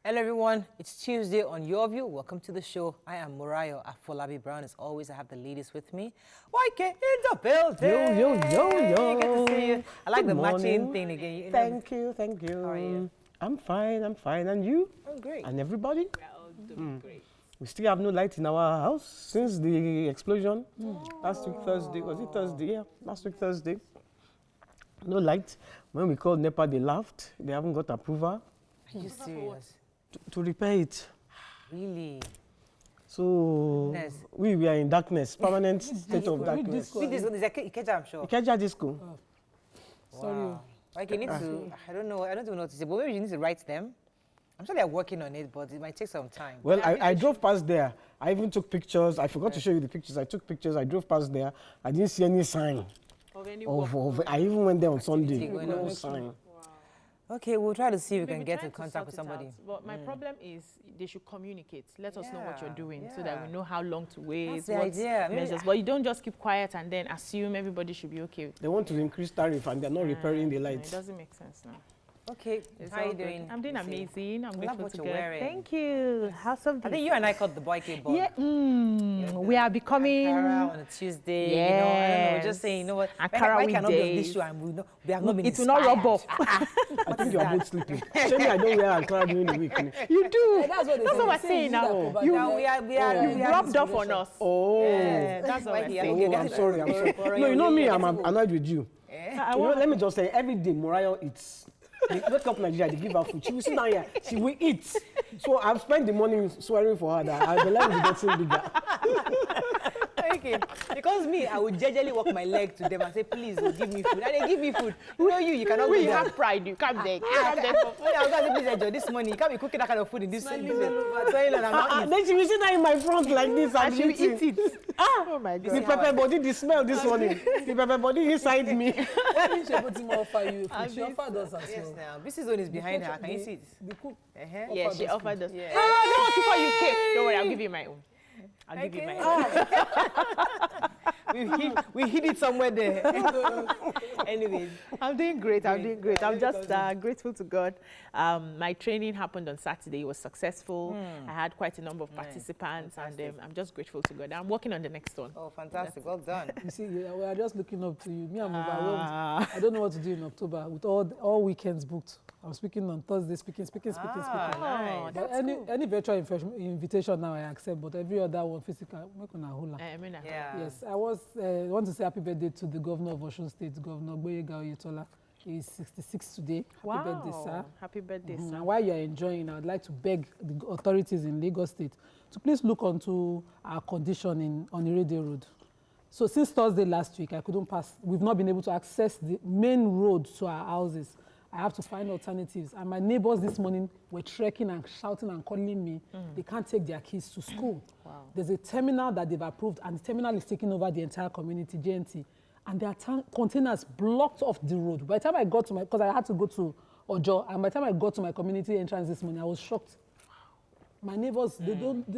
Hello everyone, it's Tuesday on Your View. Welcome to the show. I am Morayo Afolabi Brown. As always, I have the ladies with me. YK in the building. Yo. Good to see you. I like Good the matching morning. thing again. You know, Thank you. How are you? I'm fine. And you? I'm great. And everybody? We're all doing great. We still have no light in our house since the explosion last week Thursday. Was it Thursday? Yeah, last week Thursday. No light. When we called NEPA, they laughed. They haven't got approval Are you serious? to repair it. Really? So Yes. we are in darkness, permanent state of darkness. See this one is Ikeja, I'm sure. Ikeja Disco. Sorry. Wow. Like you need to, I don't know even know what to say, but maybe you need to write them. I'm sure they're working on it, but it might take some time. Well, I drove past there. I even took pictures. I forgot to show you the pictures. I took pictures. I drove past there. I didn't see any sign Of any of I even went there on Sunday. going No on. sign. Okay, we'll try to see if we We've can been get trying in to contact with sort it somebody. out, But my problem is they should communicate. Let us know what you're Yeah, doing so that we know how long to wait. That's the what idea. Maybe- measures. But you don't just keep quiet and then assume everybody should be okay. They want to increase tariff and they're not repairing the It lights. doesn't make sense now. Okay, It's how are all you good. doing? I'm doing You see? amazing. I'm love grateful what to you're God. wearing. Thank you. House of I think you and I caught the boy kid ball. Yeah, we are becoming. Ankara on a Tuesday, you know, I don't know, we're just saying, you know what, Ankara why cannot be on this weekdays. show and we have not been It will not inspired? rub off. I think you're both sleeping. Tell me I don't wear Ankara during the week. You do. That's what they That's say. what we're They say saying use now. that cover You down. Now we are You've rubbed off on us. Oh. Yeah, that's what we're Yeah, saying. okay, I'm sorry. Or No, you know me, you're I'm getting annoyed with you. I You know, want let me just say, every day Morayo eats. They wake up Nigeria, they give her food. She will sit down here, she will eat. So I've spent the morning swearing for her that the line will be getting bigger. Okay, because me, I would jejely walk my leg to them and say, please, give me food. And they give me food. You know you cannot we go there. have pride. You can't beg. You can't beg for food. I was going to say, please enjoy this money. You can't be cooking that kind of food in this season. I'm not eating. Then she will sit down in my front like this and And she will eating. eat it. Oh my The God. pepper body, the smell this morning. The pepper body inside me. Why didn't Shebutima offer you food? She offered us as Yes, well. now. This zone is behind her. Can you see it? The cook Uh-huh. Yeah, offered she us offered us. Yeah. No, before you came. Don't worry, I'll give you my own. I'll give you my own. We hid it somewhere there. Anyways. I'm doing great. I'm doing great. I'm just because grateful to God. My training happened on Saturday. It was successful. I had quite a number of participants, and I'm just grateful to God. I'm working on the next one. Oh, fantastic. Well done. You see, we are just looking up to you. Me, I'm overwhelmed. I don't know what to do in October with all weekends booked. I'm speaking on Thursday, speaking. Nice. But any virtual invitation now I accept, but every other one physical, make una hula. Yeah. Yes, I want to say happy birthday to the governor of Osun State, Governor Gboyega Oyetola. He's 66 today. Happy birthday, sir. Happy birthday, sir. And while you are enjoying, I would like to beg the authorities in Lagos State to please look onto our condition on Irede Road. So since Thursday last week, I couldn't pass. We've not been able to access the main road to our houses. I have to find alternatives. And my neighbors this morning were trekking and shouting and calling me. They can't take their kids to school. Wow. There's a terminal that they've approved, and the terminal is taking over the entire community, JNT. And there are containers blocked off the road. By the time I got to because I had to go to Ojo, and by the time I got to my community entrance this morning, I was shocked. My neighbors,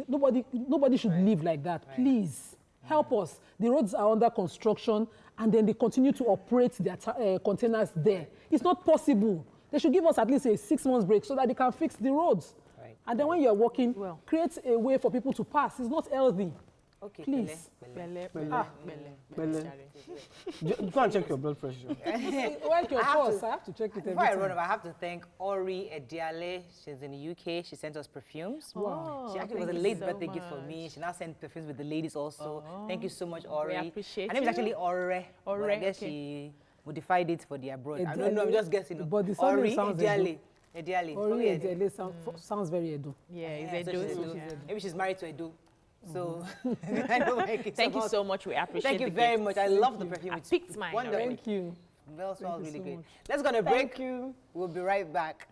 nobody should live like that. Please, help us. The roads are under construction, and then they continue to operate their containers there. It's not possible. They should give us at least a 6 months break so that they can fix the roads. Right. And then when you're walking, Well. create a way for people to pass. It's not healthy. Okay, Please. Go and check your blood pressure. Like your pulse, I have to check it every Before I time. run over, I have to thank Ori Ediale. She's in the UK. She sent us perfumes. Wow. She actually was a Thank late you so birthday gift for me. much. She now sent perfumes with the ladies also. Thank you so much, Ori. appreciate Her name is you. actually Ore. But I Ore, guess okay. she modified it for the abroad. I Ediale. don't know. I'm just guessing. But the surname Ori sounds Ediale. Ediale. Ori Ori Edele sounds very Edo. Yeah, Yeah, it's so a she's dose. Edo. Maybe she's married to Edo. So I don't like it. Thank you so much. We appreciate Thank you the very gift. much. I love the perfume. I It's picked mine wonderful. already. Thank you. Smells Thank you really so good. much. Let's go on a break. Thank you. We'll be right back.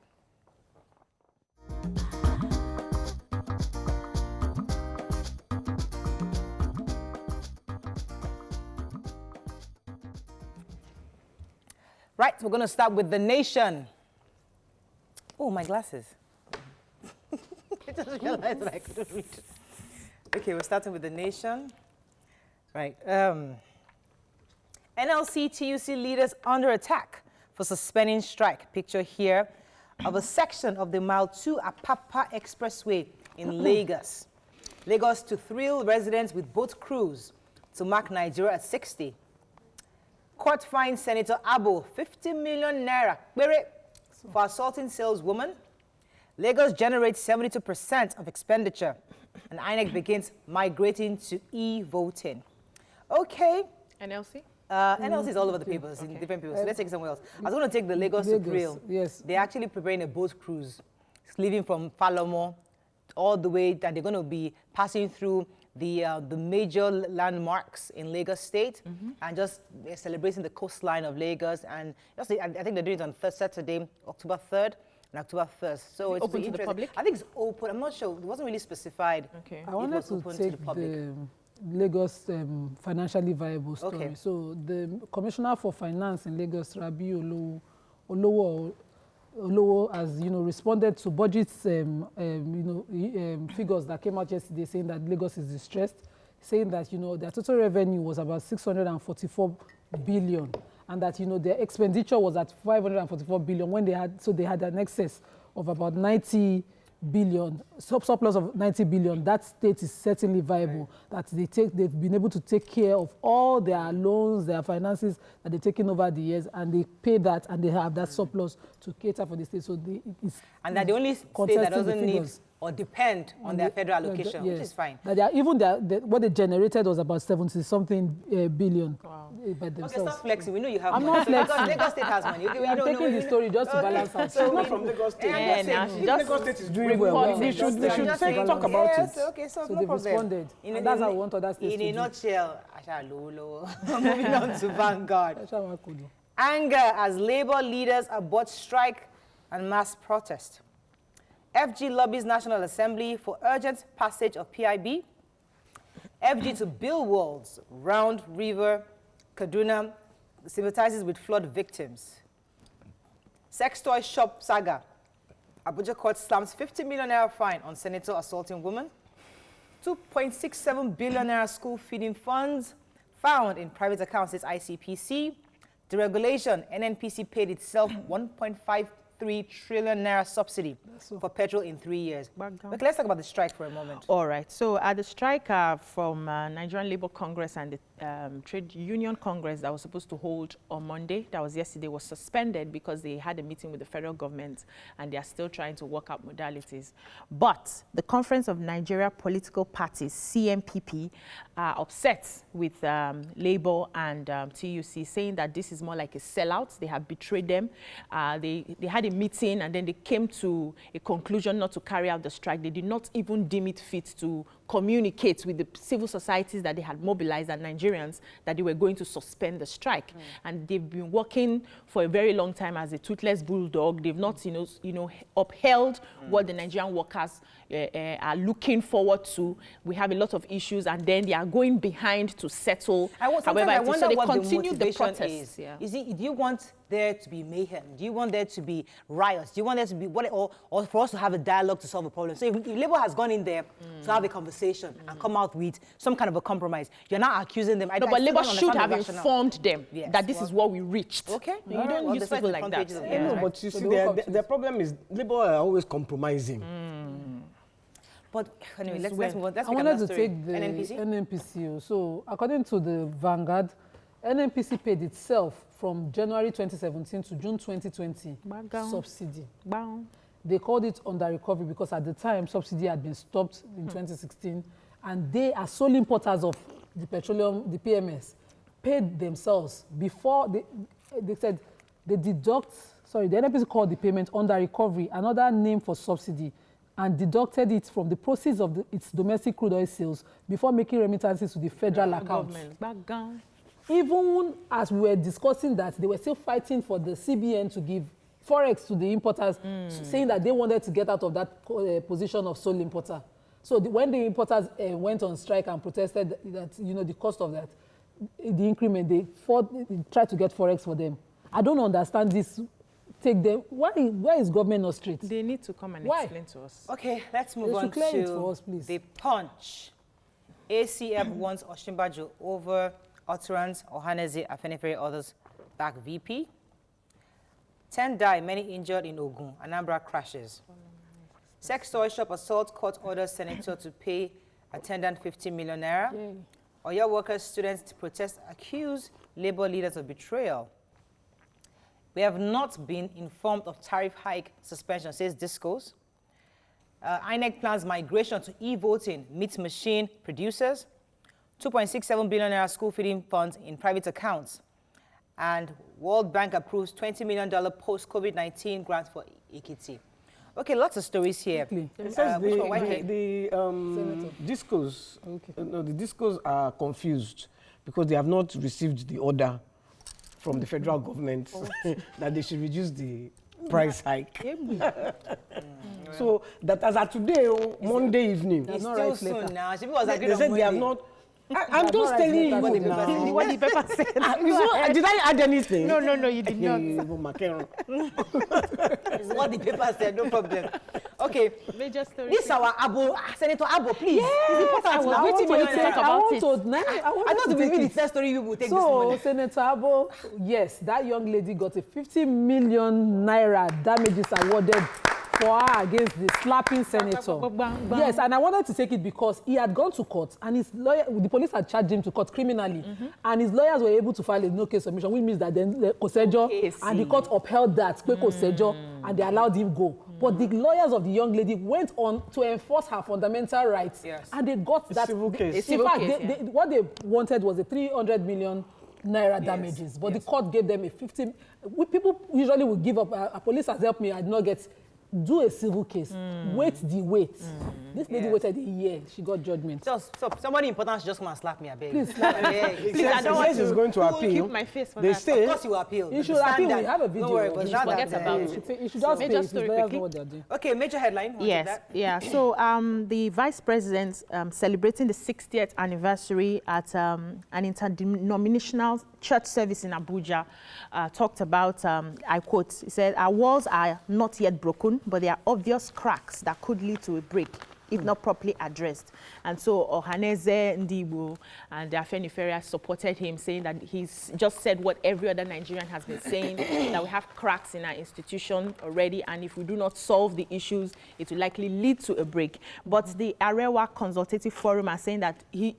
Right, we're going to start with the nation. Oh, my glasses. I just realized that I couldn't read. Okay, we're starting with the nation. Right. NLC TUC leaders under attack for suspending strike. Picture here. of a section of the Mile 2 Apapa Expressway in Lagos. Lagos to thrill residents with boat cruise to mark Nigeria at 60. Court fined Senator Abo 50 million naira for assaulting saleswoman. Lagos generates 72% of expenditure, and INEC begins migrating to e-voting. Okay. NLC? NLC is all over the papers, in different papers. So let's take somewhere else. I was going to take the Lagos to thrill. Yes. They're actually preparing a boat cruise. It's leaving from Falomo all the way, and they're going to be passing through the major landmarks in Lagos State and just celebrating the coastline of Lagos. And just, I think they're doing it on Saturday, October 3rd and October 1st. So it's open to the public? I think it's open. I'm not sure. It wasn't really specified. Okay. I wanted to take the Lagos financially viable story. Okay. So the Commissioner for Finance in Lagos, Rabi Olowo, has responded to budget figures that came out yesterday saying that Lagos is distressed, saying that their total revenue was about 644 billion, and that their expenditure was at 544 billion when they had an excess of about 90 billion, surplus of 90 billion. That state is certainly viable. Right. That they've been able to take care of all their loans, their finances that they've taken over the years, and they pay that, and they have that surplus to cater for the state. So and that the only state that doesn't need or depend on their federal allocation, yes, which is fine. That what they generated was about 70-something billion. Wow. By themselves. Okay, stop flexing. We know you have I'm money. not flexing. Lagos State has money. Okay, I'm taking the story just to balance out. So not from Lagos State. Lagos State is doing well. They should talk about it. Okay, so they've responded. And that's how we want other states to do. In a nutshell, moving on to Vanguard. Anger as Labour leaders abort strike and mass protest. FG lobbies National Assembly for urgent passage of PIB. FG to build walls round River Kaduna sympathizes with flood victims. Sex toy shop saga. Abuja court slams 50 million naira fine on senator assaulting woman. 2.67 billion naira school feeding funds found in private accounts, says ICPC. Deregulation, NNPC paid itself 1.53 trillion naira subsidy for petrol in 3 years. But let's talk about the strike for a moment. All right. So at the strike from Nigerian Labour Congress and the Trade Union Congress that was supposed to hold on Monday, that was yesterday, was suspended because they had a meeting with the federal government and they are still trying to work out modalities. But the Conference of Nigeria Political Parties, CNPP, are upset with Labour and TUC, saying that this is more like a sellout. They have betrayed them. They had a meeting and then they came to a conclusion not to carry out the strike. They did not even deem it fit to communicate with the civil societies that they had mobilized and Nigerians that they were going to suspend the strike. And they've been working for a very long time as a toothless bulldog. They've not, upheld what the Nigerian workers are looking forward to. We have a lot of issues, and then they are going behind to settle. However, so they continue the protest. Is. Yeah. Do you want there to be mayhem? Do you want there to be riots? Do you want there to be or for us to have a dialogue to solve a problem? So if Labour has gone in there to have a conversation and come out with some kind of a compromise, you're not accusing them. No, but Labour should have informed them that this is what we reached. Okay. You don't use people like that. No, but you see, the problem is Labour are always compromising. But anyway, let's move on. I wanted to take the NNPC. So according to the Vanguard, NNPC paid itself from January 2017 to June 2020 subsidy. They called it under recovery because at the time subsidy had been stopped in 2016, and they, as sole importers of the petroleum, the PMS, paid themselves before they said they deduct. Sorry, the NNPC called the payment under recovery, another name for subsidy, and deducted it from the proceeds of its domestic crude oil sales before making remittances to the federal account. Even as we were discussing that, they were still fighting for the CBN to give forex to the importers, saying that they wanted to get out of that position of sole importer. So when the importers went on strike and protested that, the cost of that, the increment, they tried to get forex for them. I don't understand this. Take them. Why is government not straight? They need to come and explain to us. Okay, let's move on clear it for us, please. The Punch. ACF wants Osinbajo over utterance, Ohaneze, Afenifere, others back VP. 10 die, many injured in Ogun. Anambra crashes. Sex toy shop assault court orders senator to pay attendant 50 million naira. Yay. Oyo workers, students protest accuse labor leaders of betrayal. We have not been informed of tariff hike suspension, says Discos. INEC plans migration to e-voting, meets machine producers. 2.67 billion naira school feeding funds in private accounts. And World Bank approves $20 million post-COVID-19 grant for Ekiti. Okay, lots of stories here. It says which one? the discos, no, the discos are confused because they have not received the order from the federal government that they should reduce the price hike. So that as of today, Monday evening, It's still soon now. She was agreed they on said they have Monday. not. I'm just telling you What the now. paper What the paper said. Did I add anything? No, you did not. It's what the paper said, no problem. Okay, Major story. this is our Abo, Senator Abo, please. It's important I was now. waiting for you to talk about it. I thought it would be the first story you will take this So, morning. Senator Abo, yes, that young lady got a 50 million naira damages awarded for her against the slapping senator. Yes, and I wanted to take it because he had gone to court and his lawyer, the police had charged him to court criminally, and his lawyers were able to file a no case submission, which means that then the Kosejo and the court upheld that Kosejo and they allowed him go. But the lawyers of the young lady went on to enforce her fundamental rights, and they got that civil case. In fact, what they wanted was a 300 million naira damages, but the court gave them a 50. People usually will give up. A police has helped me. I did not get. Do a civil case. Wait the wait. This lady waited a year. She got judgment. Just stop. Somebody important should just come and slap me, I beg. Please slap me. Please, I don't want He's going to appeal. keep my face for They that. say Of course you will appeal. You should Stand appeal. down. We have a video. Don't worry, but You stand forget down. about Yeah. it. You should just Major pay if story it's quickly. what they're doing. Okay, major headline. Want to Yes, that? yeah. So the Vice President celebrating the 60th anniversary at an interdenominational church service in Abuja talked about, I quote, he said, "Our walls are not yet broken, but there are obvious cracks that could lead to a break if not properly addressed." And so Ohaneze Ndibu and the Afenifere supported him, saying that he's just said what every other Nigerian has been saying, that we have cracks in our institution already, and if we do not solve the issues, it will likely lead to a break. But the Arewa Consultative Forum are saying that he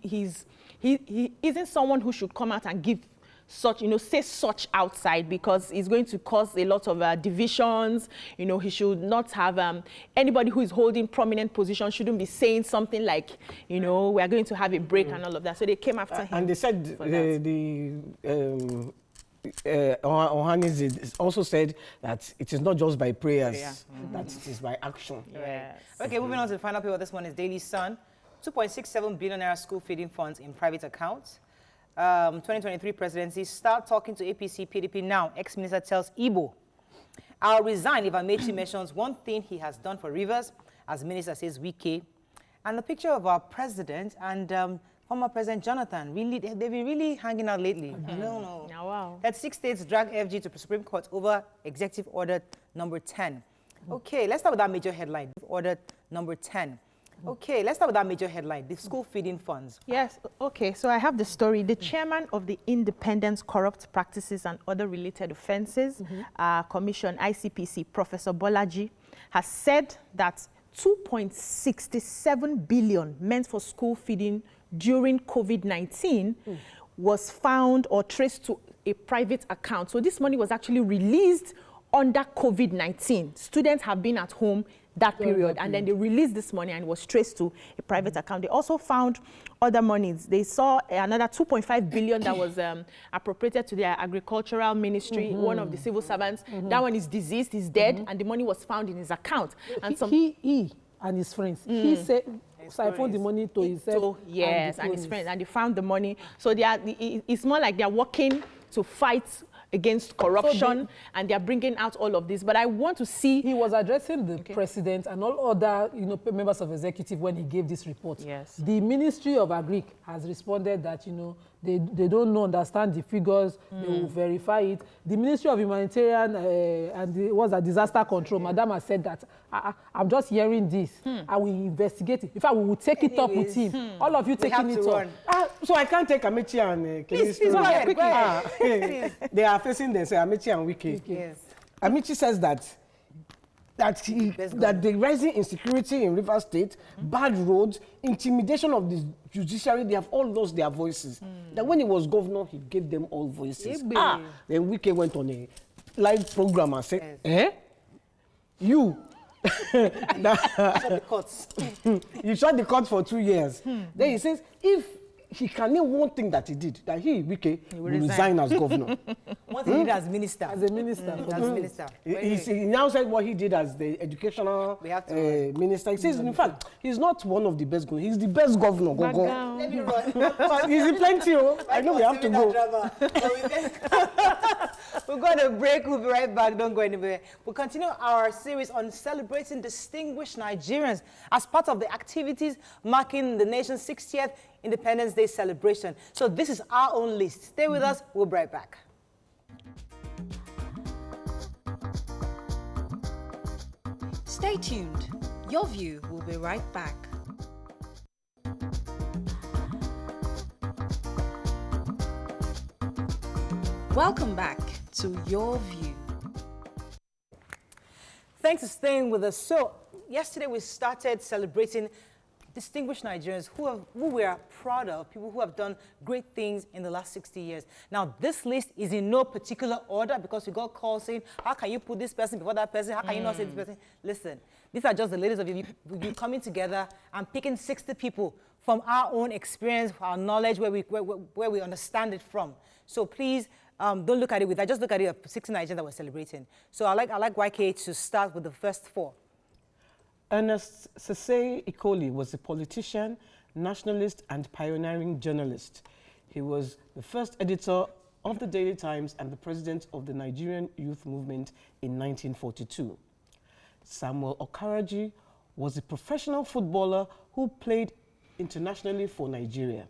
isn't someone who should come out and give such, say such outside, because it's going to cause a lot of divisions. He should not have anybody who is holding prominent position shouldn't be saying something like, we are going to have a break and all of that. So they came after him. And they said Ohaneze also said that it is not just by prayers, that it is by action. Yes. Okay, moving on to the final paper. This one is Daily Sun. 2.67 billion naira school feeding funds in private accounts. 2023 presidency, start talking to APC, PDP now. Ex-minister tells Igbo, "I'll resign if Amechi mentions one thing he has done for Rivers," as minister says Wike. And the picture of our president and former President Jonathan, really, they've been really hanging out lately. No. Oh, wow. 36 states drag FG to Supreme Court over Executive Order number 10. Okay, let's start with that major headline. Order number 10. Okay, let's start with that major headline, the school feeding funds. Yes, okay, so I have the story. The chairman of the Independence Corrupt Practices and Other Related Offences Commission, ICPC, Professor Bolaji, has said that 2.67 billion meant for school feeding during COVID-19 was found or traced to a private account. So this money was actually released under COVID-19. Students have been at home that period, and then they released this money and it was traced to a private account. They also found other monies. They saw another 2.5 billion that was appropriated to their agricultural ministry, one of the civil servants. That one is deceased, he's dead, and the money was found in his account. And He and his friends, he said, siphoned the money to himself. Yes, and his friends, and they found the money. So it's more like they're working to fight against corruption, and they're bringing out all of this. But I want to see... He was addressing the president and all other members of executive when he gave this report. Yes. The Ministry of Agric has responded that they don't understand the figures, they will verify it. The Ministry of Humanitarian and disaster control, Madam has said that I'm just hearing this. I will investigate it. In fact, we will take it up with him. All of you taking it up. So I can't take Amechi and Please, go ahead, quickly. They are facing themselves, Amechi and Wike. Yes. Amici says that the rising insecurity in Rivers State, bad roads, intimidation of the judiciary, they have all lost their voices. That when he was governor, he gave them all voices. Then Wike went on a live program and said, you Shut the courts. you shut the court for 2 years. Then he says, if he can name one thing that he did, that Wike will resign as governor. One thing he did as minister. As a minister. As minister. He now said what he did as the educational minister. He says, in fact, he's not one of the best governors. He's the best governor. Let me run. But he's in plenty. I know we have to go. We're going to break. We'll be right back. Don't go anywhere. We'll continue our series on celebrating distinguished Nigerians as part of the activities marking the nation's 60th Independence Day celebration. So this is our own list. Stay with us. We'll be right back. Stay tuned. Your View will be right back. Welcome back to Your View. Thanks for staying with us. So yesterday we started celebrating distinguished Nigerians who we are proud of, people who have done great things in the last 60 years. Now, this list is in no particular order because we got calls saying, how can you put this person before that person? How can you not say this person? Listen, these are just the ladies of you coming together and picking 60 people from our own experience, our knowledge, where we understand it from. So please, don't look at it with that. Just look at it as 60 Nigerians that we're celebrating. So I like YK to start with the first 4. Ernest Sesay Ikoli was a politician, nationalist, and pioneering journalist. He was the first editor of the Daily Times and the president of the Nigerian Youth Movement in 1942. Samuel Okaraji was a professional footballer who played internationally for Nigeria.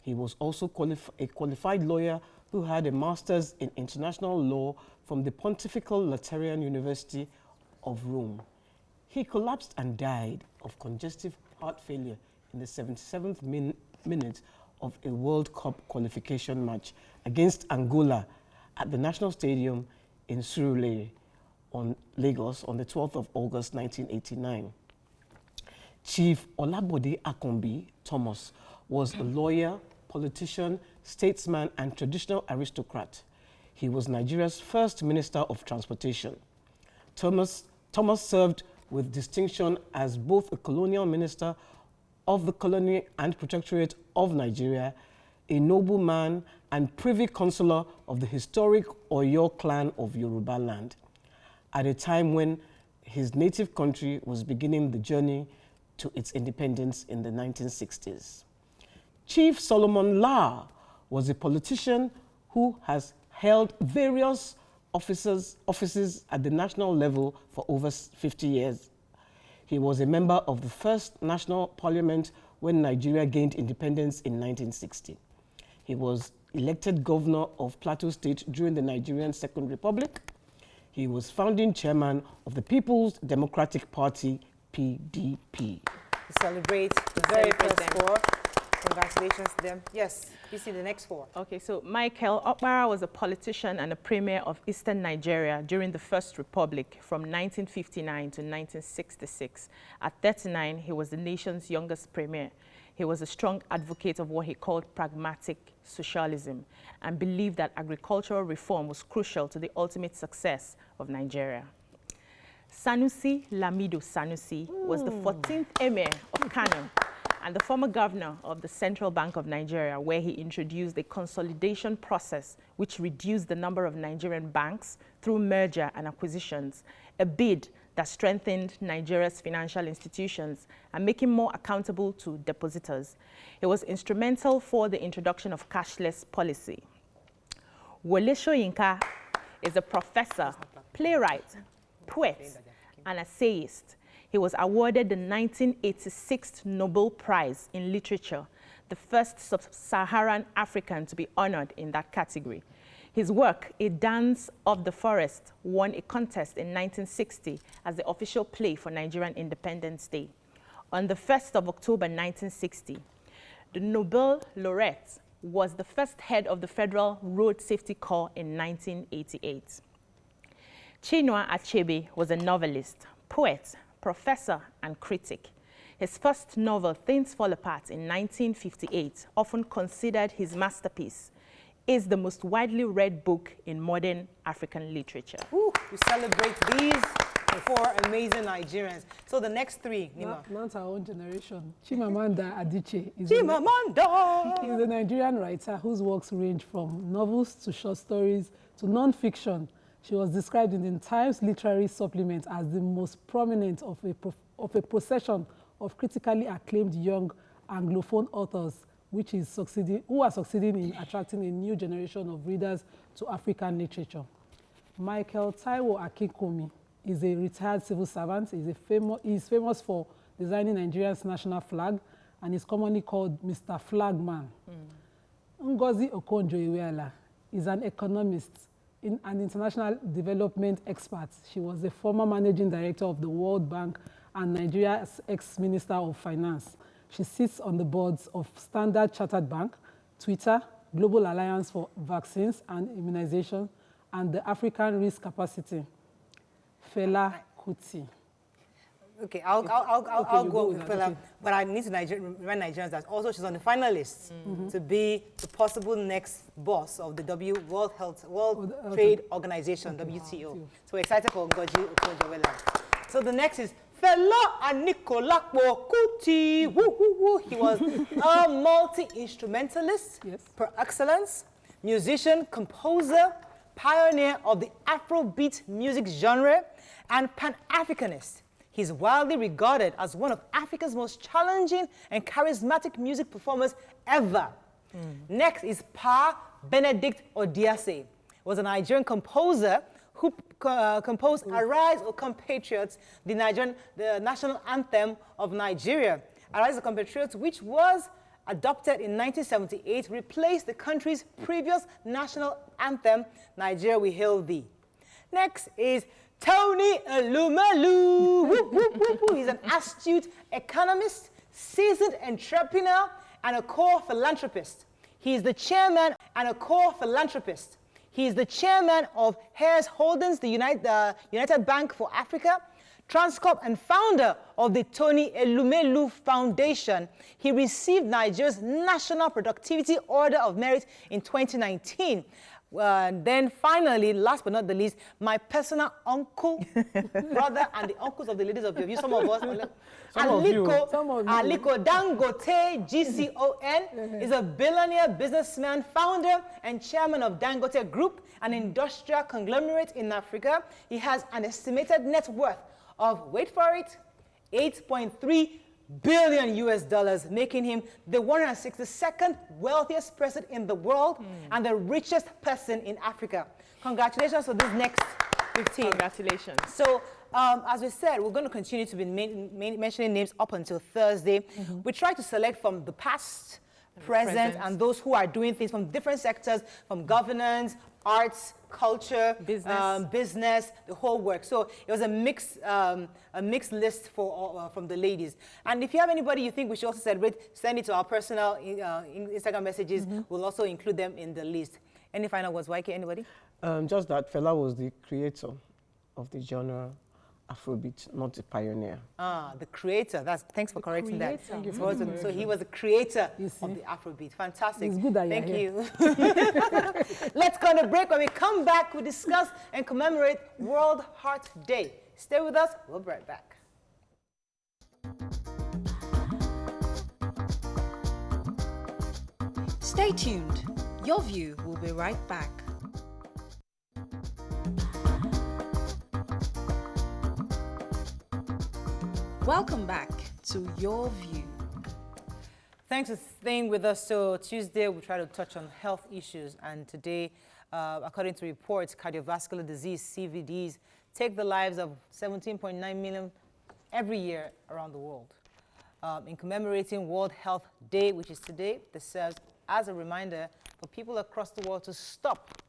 He was also a qualified lawyer who had a master's in international law from the Pontifical Lateran University of Rome. He collapsed and died of congestive heart failure in the 77th minute of a World Cup qualification match against Angola at the National Stadium in Surulere, Lagos, on the 12th of August 1989. Chief Olabode Akombi Thomas was a lawyer, politician, statesman, and traditional aristocrat. He was Nigeria's first Minister of Transportation. Thomas served with distinction as both a colonial minister of the colony and protectorate of Nigeria, a nobleman and privy councillor of the historic Oyo clan of Yoruba land, at a time when his native country was beginning the journey to its independence in the 1960s. Chief Solomon La was a politician who has held various offices at the national level for over 50 years. He was a member of the first national parliament when Nigeria gained independence in 1960. He was elected governor of Plateau State during the Nigerian Second Republic. He was founding chairman of the People's Democratic Party, PDP. We celebrate the very first 4. Congratulations to them. Yes, you see the next 4. Okay, so Michael Okpara was a politician and a premier of Eastern Nigeria during the First Republic from 1959 to 1966. At 39, he was the nation's youngest premier. He was a strong advocate of what he called pragmatic socialism and believed that agricultural reform was crucial to the ultimate success of Nigeria. Sanusi Lamido Sanusi was the 14th emir of Kano and the former governor of the Central Bank of Nigeria, where he introduced the consolidation process, which reduced the number of Nigerian banks through merger and acquisitions, a bid that strengthened Nigeria's financial institutions and make him more accountable to depositors. He was instrumental for the introduction of cashless policy. Wole Soyinka is a professor, playwright, poet, and essayist. He was awarded the 1986 Nobel Prize in Literature, the first sub-Saharan African to be honored in that category. His work, A Dance of the Forest, won a contest in 1960 as the official play for Nigerian Independence Day. On the 1st of October 1960, the Nobel laureate was the first head of the Federal Road Safety Corps in 1988. Chinua Achebe was a novelist, poet, professor, and critic. His first novel, Things Fall Apart, in 1958, often considered his masterpiece, is the most widely read book in modern African literature. Ooh, we celebrate these four amazing Nigerians. So the next three, Nima. Not our own generation. Chimamanda Adichie is Chimamanda! a Nigerian writer whose works range from novels to short stories to non-fiction. She was described in the Times Literary Supplement as the most prominent of a procession of critically acclaimed young Anglophone authors who are succeeding in attracting a new generation of readers to African literature. Michael Taiwo Akinkunmi is a retired civil servant. He is famous for designing Nigeria's national flag and is commonly called Mr. Flagman. Ngozi Okonjo-Iweala is an economist, an international development expert. She was the former managing director of the World Bank and Nigeria's ex-minister of finance. She sits on the boards of Standard Chartered Bank, Twitter, Global Alliance for Vaccines and Immunization, and the African Risk Capacity. Fela Kuti. Okay, I'll go with Fela, okay. But I need to remind Nigerians that also she's on the finalists to be the possible next boss of the World Trade Organization, WTO. So we're excited for Ngozi Okonjo-Iweala. So the next is Fela Anikolapo Kuti. Woo, woo, woo. He was a multi-instrumentalist per excellence, musician, composer, pioneer of the Afrobeat music genre, and Pan-Africanist. He's widely regarded as one of Africa's most challenging and charismatic music performers ever. Next is Pa Benedict Odiase. Was a Nigerian composer who composed Arise, O Compatriots, the national anthem of Nigeria. Arise, O Compatriots, which was adopted in 1978, replaced the country's previous national anthem, Nigeria We Hail Thee. Next is Tony Elumelu. He's an astute economist, seasoned entrepreneur, and a core philanthropist. He is the chairman He is the chairman of Harris Holdings, the United Bank for Africa, Transcorp, and founder of the Tony Elumelu Foundation. He received Nigeria's National Productivity Order of Merit in 2019. Then finally, last but not the least, my personal uncle, brother, and the uncles of the ladies of your view, some of us, Aliko Dangote, GCON, is a billionaire businessman, founder, and chairman of Dangote Group, an industrial conglomerate in Africa. He has an estimated net worth of, wait for it, $8.3 billion US, making him the 162nd wealthiest person in the world and the richest person in Africa. Congratulations for this next 15. Congratulations. So, as we said, we're going to continue to be mentioning names up until Thursday. We try to select from the past, present, and those who are doing things from different sectors, from governance, arts, culture, business, the whole work. So it was a mixed list for from the ladies. And if you have anybody you think we should also celebrate, send it to our personal Instagram messages. We'll also include them in the list. Any final words, YK? Anybody? Just that Fela was the creator of the genre Afrobeat, not the pioneer. The creator. Thanks for correcting that. So he was the creator of the Afrobeat. Fantastic. It's good that Thank you. Let's go on a break. When we come back, we discuss and commemorate World Heart Day. Stay with us. We'll be right back. Stay tuned. Your View will be right back. Welcome back to Your View. Thanks for staying with us. So Tuesday, we try to touch on health issues. And today, according to reports, cardiovascular disease, CVDs, take the lives of 17.9 million every year around the world. In commemorating World Health Day, which is today, this serves as a reminder for people across the world to stop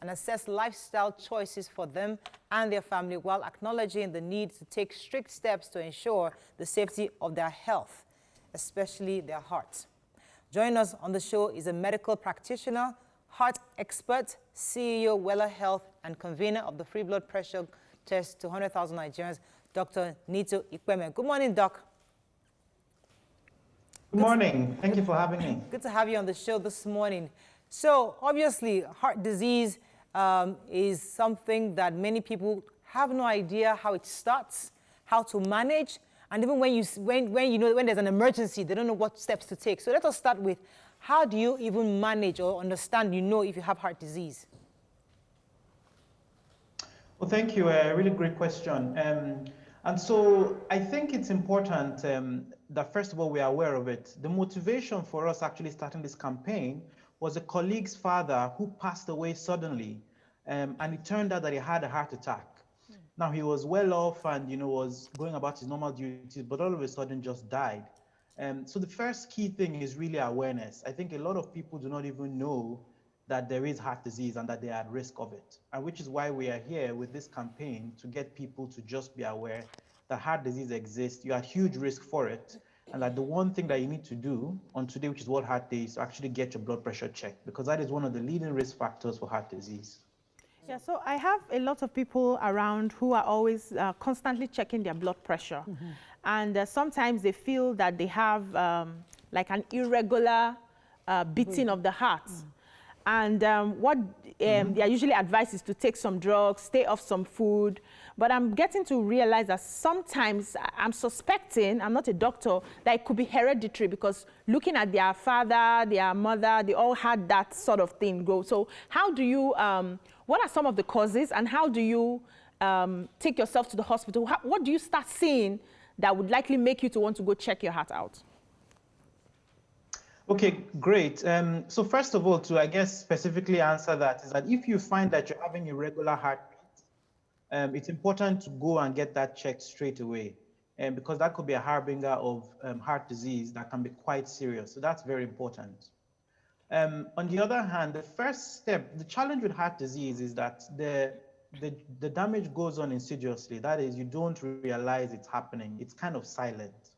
and assess lifestyle choices for them and their family while acknowledging the need to take strict steps to ensure the safety of their health, especially their hearts. Joining us on the show is a medical practitioner heart expert, CEO, Weller Health, and convener of the free blood pressure test to 100,000 Nigerians, Dr. Nito Ikweme. Good morning, Doc. Good morning. Thank you for having me. Good to have you on the show this morning. So obviously, heart disease is something that many people have no idea how it starts, how to manage, and even when there's an emergency, they don't know what steps to take. So let us start with, how do you even manage or understand, if you have heart disease? Well, thank you. A really great question. And so I think it's important that, first of all, we are aware of it. The motivation for us actually starting this campaign was a colleague's father who passed away suddenly, and it turned out that he had a heart attack. Now, he was well off and was going about his normal duties, but all of a sudden just died. So the first key thing is really awareness. I think a lot of people do not even know that there is heart disease and that they are at risk of it, and which is why we are here with this campaign to get people to just be aware that heart disease exists. You're at huge risk for it, and that the one thing that you need to do on today, which is World Heart Day, is to actually get your blood pressure checked, because that is one of the leading risk factors for heart disease. Yeah, so I have a lot of people around who are always constantly checking their blood pressure. And sometimes they feel that they have like an irregular beating of the heart. And what they are usually advised is to take some drugs, stay off some food. But I'm getting to realize that sometimes I'm suspecting, I'm not a doctor, that it could be hereditary, because looking at their father, their mother, they all had that sort of thing go. So how do you, what are some of the causes, and how do you take yourself to the hospital? What do you start seeing that would likely make you to want to go check your heart out? Okay, great. So first of all, to, I guess, specifically answer that, is that if you find that you're having irregular heartbeat, it's important to go and get that checked straight away, because that could be a harbinger of heart disease that can be quite serious. So that's very important. On the other hand, the first step, the challenge with heart disease is that the damage goes on insidiously. That is, you don't realize it's happening. It's kind of silent.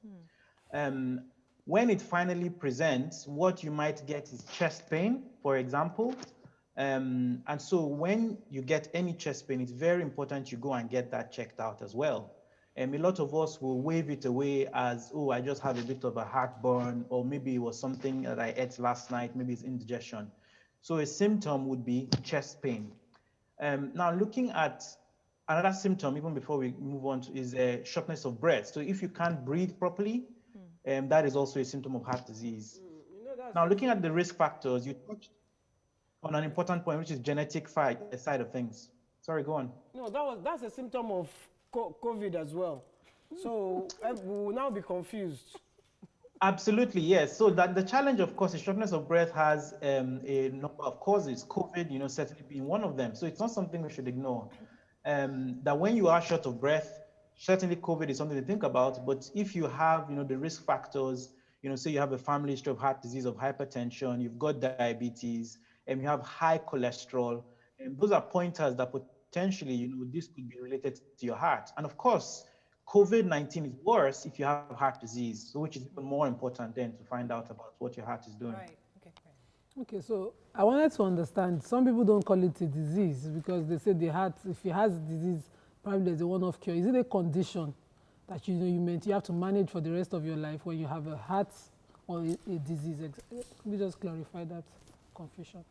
When it finally presents, what you might get is chest pain, for example. And so when you get any chest pain, it's very important you go and get that checked out as well. A lot of us will wave it away as, oh, I just have a bit of a heartburn, or maybe it was something that I ate last night, maybe it's indigestion. So a symptom would be chest pain. Now, looking at another symptom, even before we move on, is a shortness of breath. So if you can't breathe properly, that is also a symptom of heart disease. Now, looking at the risk factors, you touched on an important point, which is genetic side of things. Sorry, go on. No, that's a symptom of COVID as well. So we will now be confused. Absolutely, yes. So that the challenge, of course, is shortness of breath has a number of causes, COVID, certainly being one of them. So it's not something we should ignore. That when you are short of breath, certainly COVID is something to think about. But if you have, the risk factors, say you have a family history of heart disease, of hypertension, you've got diabetes, and you have high cholesterol, and those are pointers that potentially, this could be related to your heart. And of course, COVID-19 is worse if you have heart disease, so which is even more important then to find out about what your heart is doing. Right. Okay, so I wanted to understand, some people don't call it a disease because they say the heart, if it has disease, probably there's a one-off cure. Is it a condition that you have to manage for the rest of your life when you have a heart or a disease? Can we just clarify that confusion?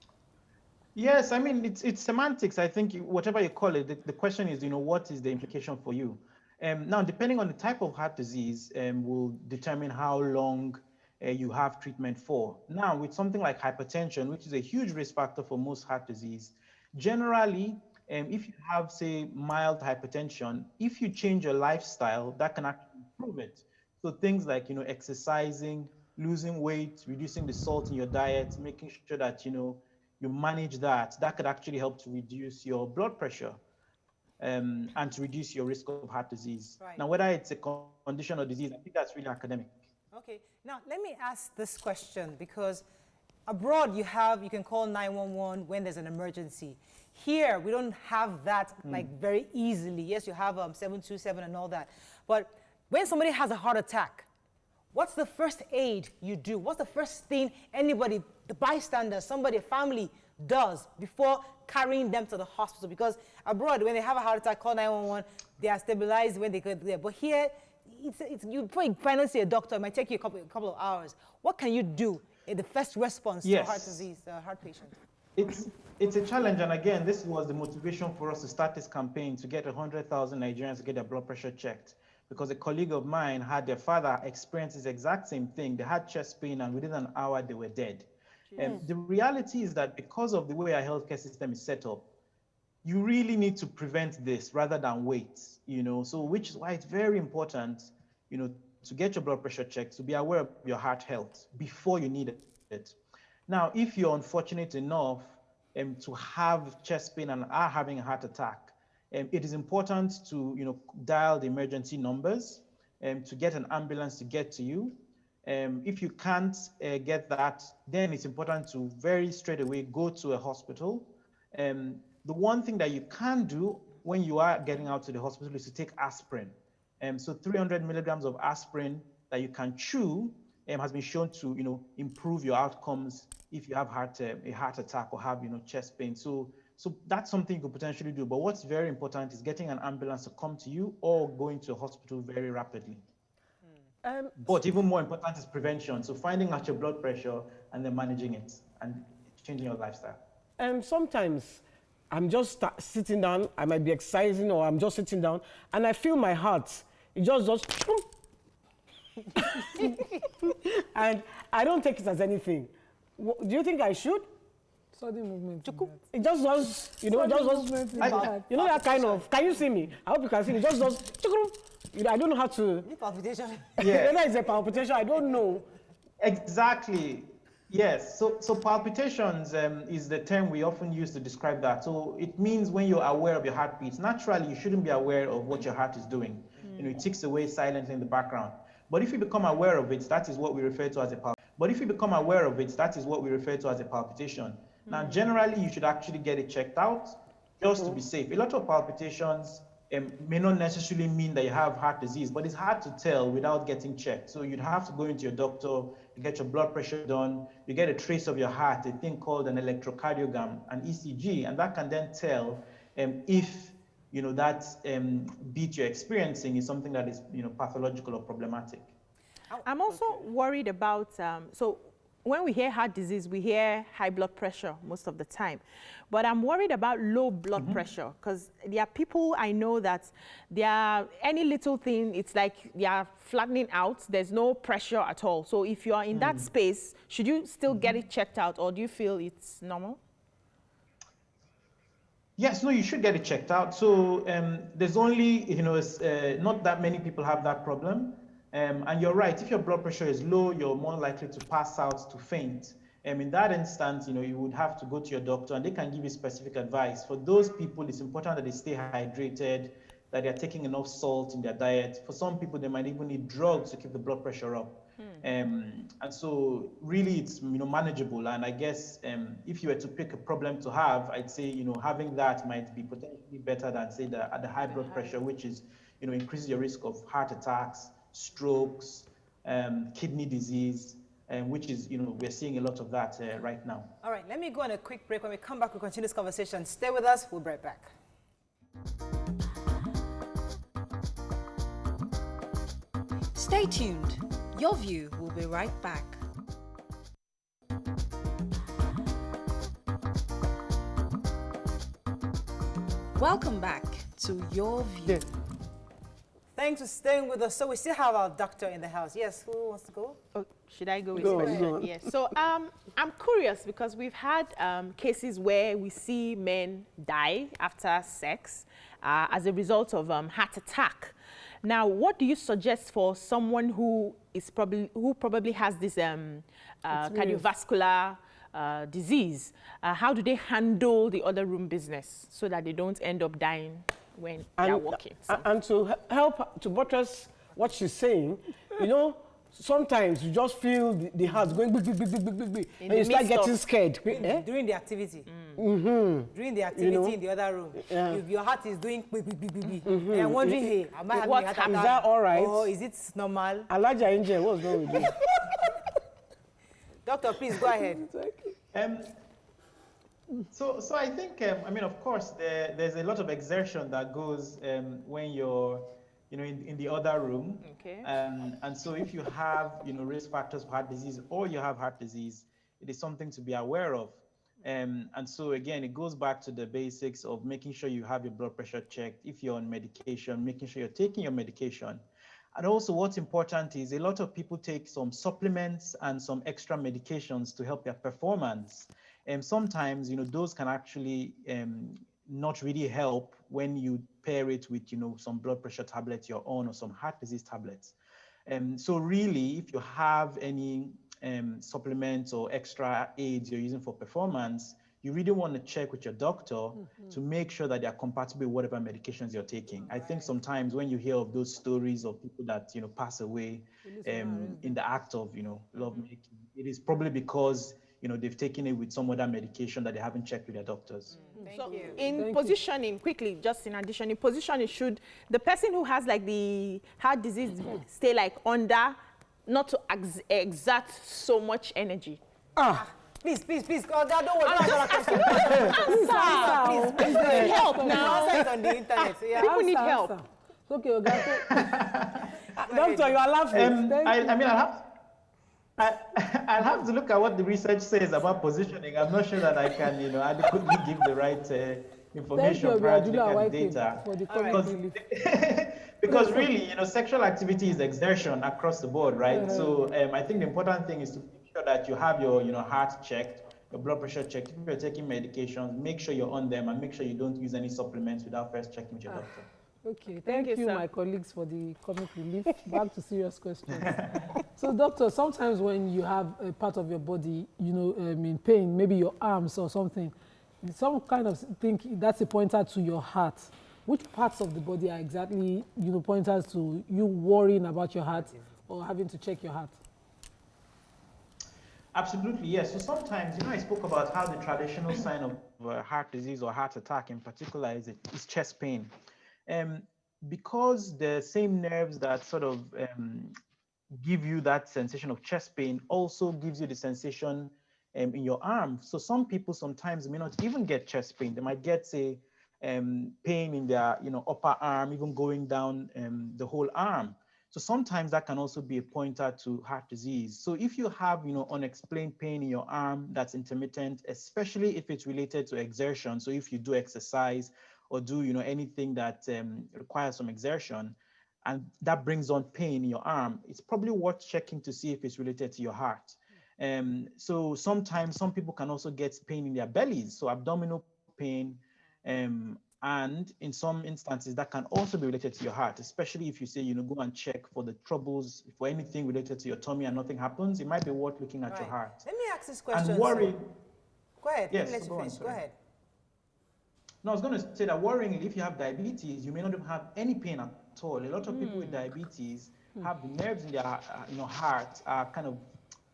Yes, I mean, it's semantics. I think whatever you call it, the question is, what is the implication for you? Now, depending on the type of heart disease, will determine how long you have treatment for. Now, with something like hypertension, which is a huge risk factor for most heart disease, generally, if you have, say, mild hypertension, if you change your lifestyle, that can actually improve it. So things like, exercising, losing weight, reducing the salt in your diet, making sure that, you manage that could actually help to reduce your blood pressure and to reduce your risk of heart disease. Right. Now, whether it's a condition or disease, I think that's really academic. Okay, now let me ask this question, because abroad you can call 911 when there's an emergency. Here, we don't have that like very easily. Yes, you have 727 and all that. But when somebody has a heart attack, what's the first aid you do? What's the first thing anybody, the bystander, somebody, a family, does before carrying them to the hospital. Because abroad, when they have a heart attack, call 911, they are stabilized when they get there. But here, before you finally see a doctor, it might take you a couple of hours. What can you do in the first response to a heart disease, heart patient? It's a challenge, and again, this was the motivation for us to start this campaign to get 100,000 Nigerians to get their blood pressure checked. Because a colleague of mine had their father experience this exact same thing. They had chest pain, and within an hour, they were dead. The reality is that because of the way our healthcare system is set up, you really need to prevent this rather than wait, so which is why it's very important, to get your blood pressure checked, to be aware of your heart health before you need it. Now, if you're unfortunate enough to have chest pain and are having a heart attack, it is important to, dial the emergency numbers to get an ambulance to get to you. If you can't get that, then it's important to very straight away go to a hospital. The one thing that you can do when you are getting out to the hospital is to take aspirin. So 300 milligrams of aspirin that you can chew has been shown to, improve your outcomes if you have a heart attack or have, chest pain. So that's something you could potentially do. But what's very important is getting an ambulance to come to you or going to a hospital very rapidly. But even more important is prevention. So finding out your blood pressure and then managing it and changing your lifestyle. Sometimes I'm just sitting down, I might be exercising or I'm just sitting down and I feel my heart, it just does, and I don't take it as anything. Do you think I should? Sudden movement. It just does, that kind of, can you see me? I hope you can see me. It just does, I don't know how to. Palpitation. Yeah. Whether it's a palpitation, I don't know. Exactly. Yes. So palpitations is the term we often use to describe that. So it means when you're aware of your heartbeats, naturally you shouldn't be aware of what your heart is doing. It ticks away silently in the background. But if you become aware of it, that is what we refer to as a palpitation. Now, generally, you should actually get it checked out just to be safe. A lot of palpitations may not necessarily mean that you have heart disease, but it's hard to tell without getting checked. So you'd have to go into your doctor, you get your blood pressure done, you get a trace of your heart, a thing called an electrocardiogram, an ECG, and that can then tell if that beat you're experiencing is something that is pathological or problematic. I'm also worried about, so when we hear heart disease, we hear high blood pressure most of the time. But I'm worried about low blood pressure because there are people I know that any little thing, it's like they are flattening out. There's no pressure at all. So if you are in that space, should you still get it checked out or do you feel it's normal? Yes, no, you should get it checked out. So there's only, not that many people have that problem. And you're right, if your blood pressure is low, you're more likely to pass out, to faint. In that instance, you would have to go to your doctor and they can give you specific advice. For those people, it's important that they stay hydrated, that they're taking enough salt in their diet. For some people, they might even need drugs to keep the blood pressure up. And so really it's manageable. And I guess if you were to pick a problem to have, I'd say having that might be potentially better than say at the high blood pressure, which is increases your risk of heart attacks, strokes, kidney disease, which is we're seeing a lot of that right now. All right, let me go on a quick break. When we come back, we'll continue this conversation. Stay with us. We'll be right back. Stay tuned. Your View will be right back. Welcome back to Your View. Thanks for staying with us. So we still have our doctor in the house. Yes, who wants to go? Oh, should I go? Go on. Yes. So I'm curious because we've had cases where we see men die after sex as a result of heart attack. Now, what do you suggest for someone who probably has this cardiovascular disease? How do they handle the other room business so that they don't end up dying when they're walking? And to help to buttress what she's saying, sometimes you just feel the heart going big, and you start getting scared. During the activity. During the activity in the other room. If your heart is doing big, and I'm wondering, hey, am I having a heart attack? Is that all right? Or is it normal? Elijah Angel, what's wrong with you? Doctor, please go ahead. So I think, I mean, of course, there's a lot of exertion that goes when you're, in the other room. Okay. And so if you have, risk factors for heart disease or you have heart disease, it is something to be aware of. And so again, it goes back to the basics of making sure you have your blood pressure checked. If you're on medication, making sure you're taking your medication. And also what's important is a lot of people take some supplements and some extra medications to help their performance. And sometimes, those can actually not really help when you pair it with, some blood pressure tablets you're on or some heart disease tablets. So really, if you have any supplements or extra aids you're using for performance, you really want to check with your doctor to make sure that they're compatible with whatever medications you're taking. I think sometimes when you hear of those stories of people that pass away in the act of lovemaking, it is probably because they've taken it with some other medication that they haven't checked with their doctors. So in positioning, quickly, just in addition, in positioning, should the person who has like the heart disease stay like under, not to exert so much energy? Please. Oh, don't worry. Please, help now. Answer it on the internet. Yeah. People need help. Okay, okay. Doctor, you are laughing. I'll have to look at what the research says about positioning. I'm not sure that I can, adequately give the right information prior to looking at the data. For the Because really, sexual activity is exertion across the board, right? So I think the important thing is to make sure that you have your, heart checked, your blood pressure checked. If you're taking medications, make sure you're on them and make sure you don't use any supplements without first checking with your doctor. Okay, thank you, sir. my colleagues, for the comic relief. Back to serious questions. So, doctor, sometimes when you have a part of your body, in pain, maybe your arms or something, some kind of think that's a pointer to your heart. Which parts of the body are exactly, pointers to you worrying about your heart or having to check your heart? Absolutely, yes. So sometimes, I spoke about how the traditional sign of heart disease or heart attack in particular is chest pain. Because the same nerves that sort of give you that sensation of chest pain also gives you the sensation in your arm. So some people sometimes may not even get chest pain. They might get, say, pain in their upper arm, even going down the whole arm. So sometimes that can also be a pointer to heart disease. So if you have unexplained pain in your arm that's intermittent, especially if it's related to exertion, so if you do exercise or do anything that requires some exertion, and that brings on pain in your arm, it's probably worth checking to see if it's related to your heart. So sometimes some people can also get pain in their bellies, so abdominal pain, and in some instances that can also be related to your heart, especially if you say go and check for the troubles, for anything related to your tummy and nothing happens. It might be worth looking at your heart. Let me ask this question. And worry. Go ahead. Yes, Let you finish. Go ahead. No, I was going to say that worryingly, if you have diabetes, you may not have any pain at all. A lot of people with diabetes have the nerves in their heart are kind of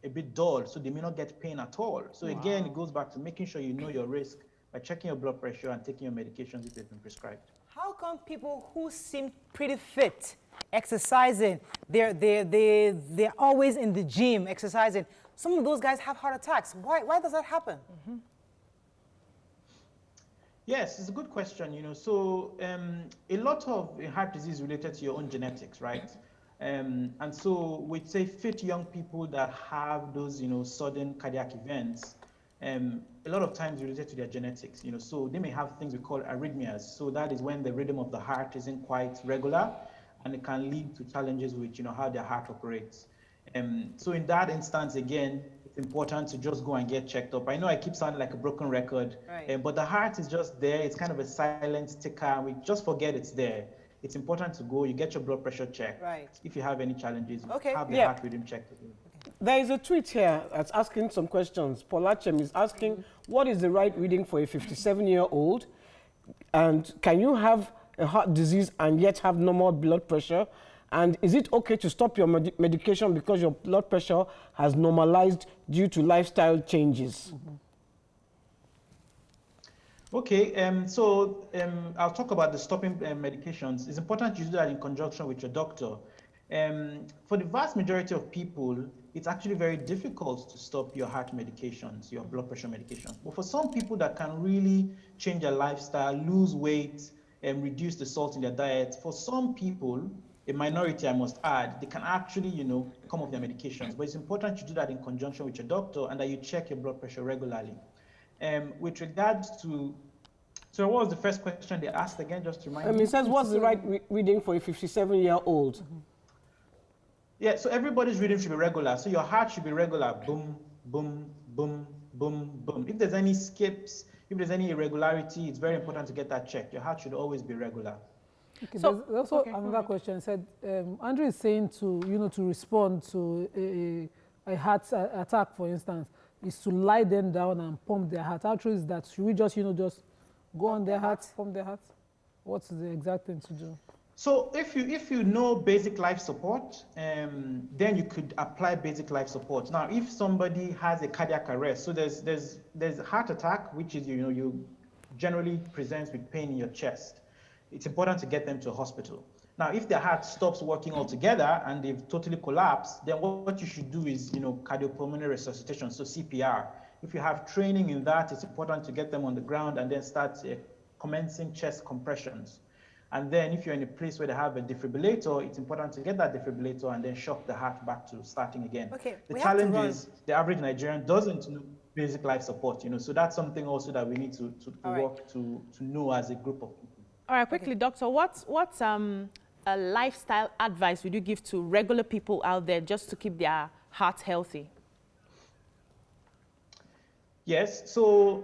a bit dull, so they may not get pain at all. So again, it goes back to making sure you know your risk by checking your blood pressure and taking your medications if they've been prescribed. How come people who seem pretty fit, exercising, they're always in the gym exercising, some of those guys have heart attacks? Why does that happen? Yes, it's a good question. So a lot of heart disease is related to your own genetics, right? And so we'd say fit young people that have those, sudden cardiac events, a lot of times related to their genetics, so they may have things we call arrhythmias. So that is when the rhythm of the heart isn't quite regular, and it can lead to challenges with, how their heart operates. So in that instance, again, it's important to just go and get checked up. I know I keep sounding like a broken record, right. But the heart is just there. It's kind of a silent ticker. We just forget it's there. It's important to go. You get your blood pressure checked. Right. If you have any challenges, have the Yeah. heart rhythm checked again. There is a tweet here that's asking some questions. Polachem is asking, what is the right reading for a 57-year-old? And can you have a heart disease and yet have normal blood pressure? And is it okay to stop your medication because your blood pressure has normalized due to lifestyle changes? Okay, I'll talk about the stopping medications. It's important you do that in conjunction with your doctor. For the vast majority of people, it's actually very difficult to stop your heart medications, your blood pressure medications. But for some people that can really change their lifestyle, lose weight, and reduce the salt in their diet, for some people, a minority I must add, they can actually, come off their medications. But it's important to do that in conjunction with your doctor and that you check your blood pressure regularly. With regards to, so what was the first question they asked again, just to remind me? It says, what's the right reading for a 57-year-old? Yeah, so everybody's reading should be regular. So your heart should be regular. Boom, boom, boom, boom, boom. If there's any skips, if there's any irregularity, it's very important to get that checked. Your heart should always be regular. Okay, so, there's also another question. Said Andrew is saying to to respond to a heart attack, for instance, is to lie them down and pump their heart. How true is that? Should we just just go on their heart, pump their heart? What's the exact thing to do? So if you know basic life support, then you could apply basic life support. Now, if somebody has a cardiac arrest, so there's heart attack, which is you generally presents with pain in your chest. It's important to get them to a hospital. Now, if their heart stops working altogether and they've totally collapsed, then what you should do is cardiopulmonary resuscitation, so CPR. If you have training in that, it's important to get them on the ground and then start commencing chest compressions. And then if you're in a place where they have a defibrillator, it's important to get that defibrillator and then shock the heart back to starting again. Okay, the challenge is the average Nigerian doesn't know basic life support, so that's something also that we need to work to know as a group of people. All right, quickly, doctor, what's a lifestyle advice would you give to regular people out there just to keep their heart healthy? Yes, so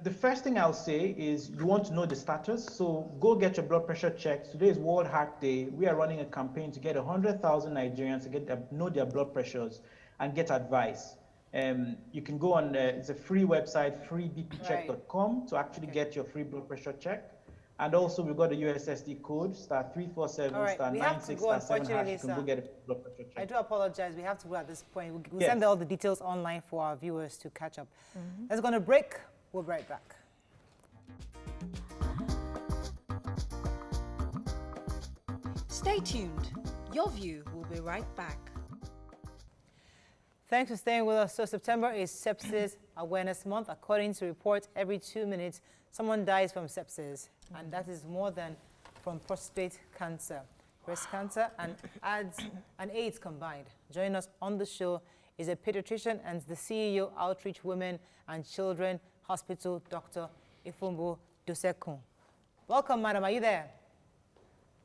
the first thing I'll say is you want to know the status. So go get your blood pressure checked. Today is World Heart Day. We are running a campaign to get 100,000 Nigerians to know their blood pressures and get advice. You can go on, it's a free website, freebpcheck.com, to actually get your free blood pressure check. And also we've got a USSD code, *347, *96, *7#. You can go get a blood pressure check. I do apologize. We have to go at this point. We'll send all the details online for our viewers to catch up. Let's go on a break. We'll be right back. Stay tuned. Your View will be right back. Thanks for staying with us. So September is Sepsis Awareness Month. According to reports, every 2 minutes, someone dies from sepsis. And that is more than from prostate cancer, breast cancer, and AIDS combined. Joining us on the show is a pediatrician and the CEO, Outreach Women and Children Hospital, Dr. Ifumbu Dosekun. Welcome, madam. Are you there?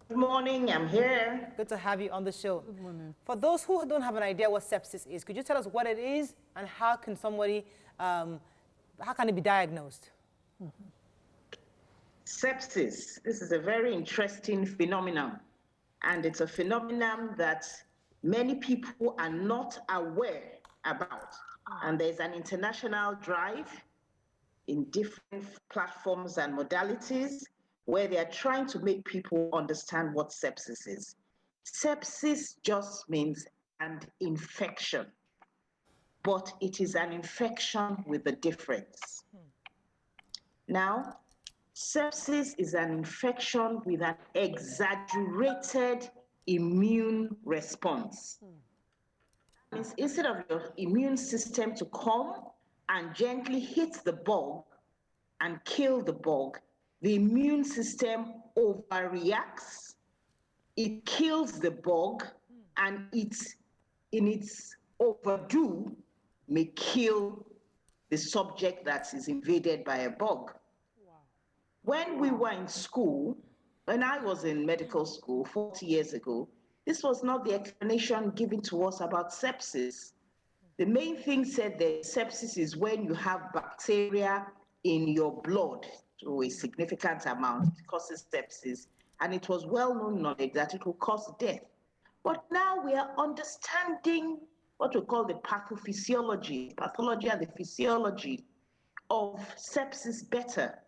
Good morning, I'm here. Good to have you on the show. Good morning. For those who don't have an idea what sepsis is, could you tell us what it is and how can somebody, how can it be diagnosed? Sepsis, this is a very interesting phenomenon, and it's a phenomenon that many people are not aware about. And there's an international drive in different platforms and modalities where they are trying to make people understand what sepsis is. Sepsis just means an infection, but it is an infection with a difference. Now, sepsis is an infection with an exaggerated immune response. It means instead of your immune system to come and gently hit the bug and kill the bug, the immune system overreacts, it kills the bug, and in its overdue may kill the subject that is invaded by a bug. When we were in school, when I was in medical school 40 years ago, this was not the explanation given to us about sepsis. The main thing said that sepsis is when you have bacteria in your blood to a significant amount, it causes sepsis, and it was well-known knowledge that it will cause death. But now we are understanding what we call the pathology and the physiology of sepsis better.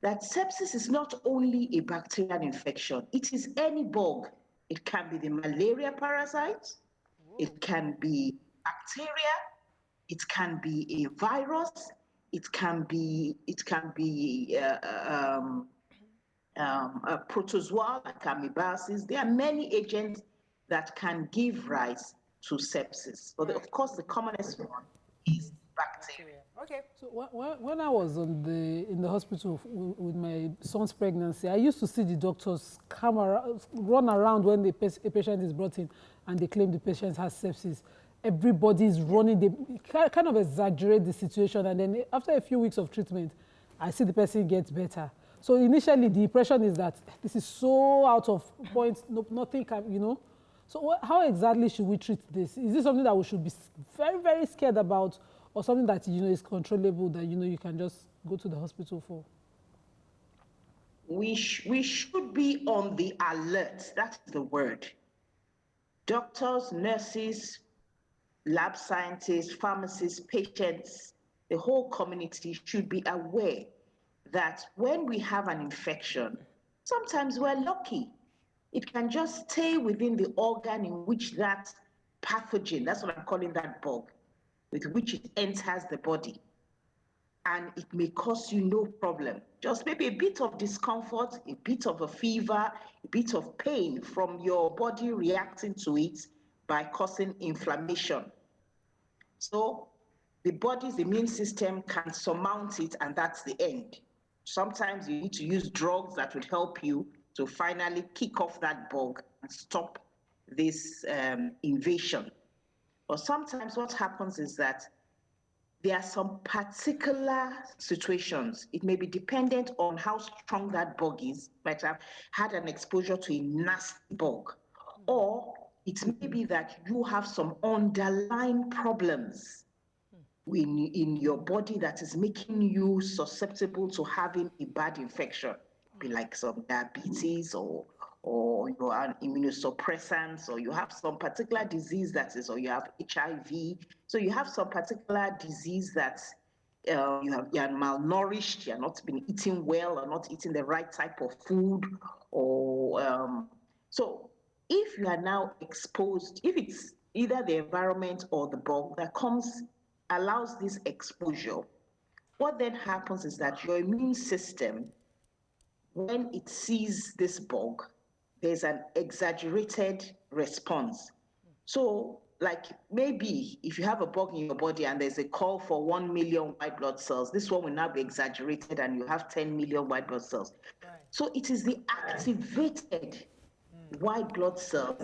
That sepsis is not only a bacterial infection, it is any bug. It can be the malaria parasite, it can be bacteria, it can be a virus, it can be a protozoa like amoebasis. There are many agents that can give rise to sepsis. But of course, the commonest one is bacteria. Okay. So when I was in the hospital with my son's pregnancy, I used to see the doctors run around when a patient is brought in and they claim the patient has sepsis. Everybody's running, they kind of exaggerate the situation, and then after a few weeks of treatment, I see the person gets better. So initially, the impression is that this is so out of point, nothing can, you know. So how exactly should we treat this? Is this something that we should be very, very scared about, or something that, you know, is controllable, that, you know, you can just go to the hospital for? We should be on the alert. That's the word. Doctors, nurses, lab scientists, pharmacists, patients, the whole community should be aware that when we have an infection, sometimes we're lucky. It can just stay within the organ in which that pathogen, that's what I'm calling that bug, with which it enters the body. And it may cause you no problem. Just maybe a bit of discomfort, a bit of a fever, a bit of pain from your body reacting to it by causing inflammation. So the body's immune system can surmount it, and that's the end. Sometimes you need to use drugs that would help you to finally kick off that bug and stop this invasion. But sometimes what happens is that there are some particular situations. It may be dependent on how strong that bug is. Might have had an exposure to a nasty bug. Or it may be that you have some underlying problems in your body that is making you susceptible to having a bad infection. Be like some diabetes, or you're on immunosuppressants, or you have some particular disease that is, or you have HIV. So you have some particular disease that you're malnourished, you're not been eating well, or not eating the right type of food, or so if you are now exposed, if it's either the environment or the bug that allows this exposure, what then happens is that your immune system, when it sees this bug, there's an exaggerated response. So, like maybe if you have a bug in your body and there's a call for 1 million white blood cells, this one will now be exaggerated and you have 10 million white blood cells. Right. So it is the activated white blood cells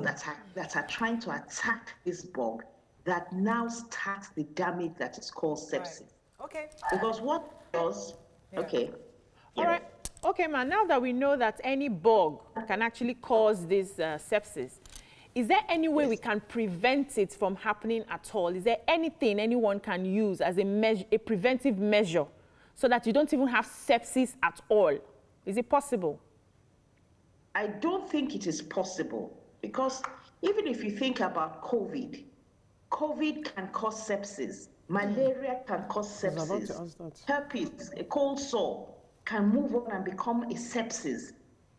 that are trying to attack this bug that now starts the damage that is called sepsis. Right. Okay. Because what does, okay. All right. Okay, man, now that we know that any bug can actually cause this sepsis, is there any way we can prevent it from happening at all? Is there anything anyone can use as a preventive measure so that you don't even have sepsis at all? Is it possible? I don't think it is possible, because even if you think about COVID can cause sepsis, malaria can cause sepsis, herpes, a cold sore, can move on and become a sepsis.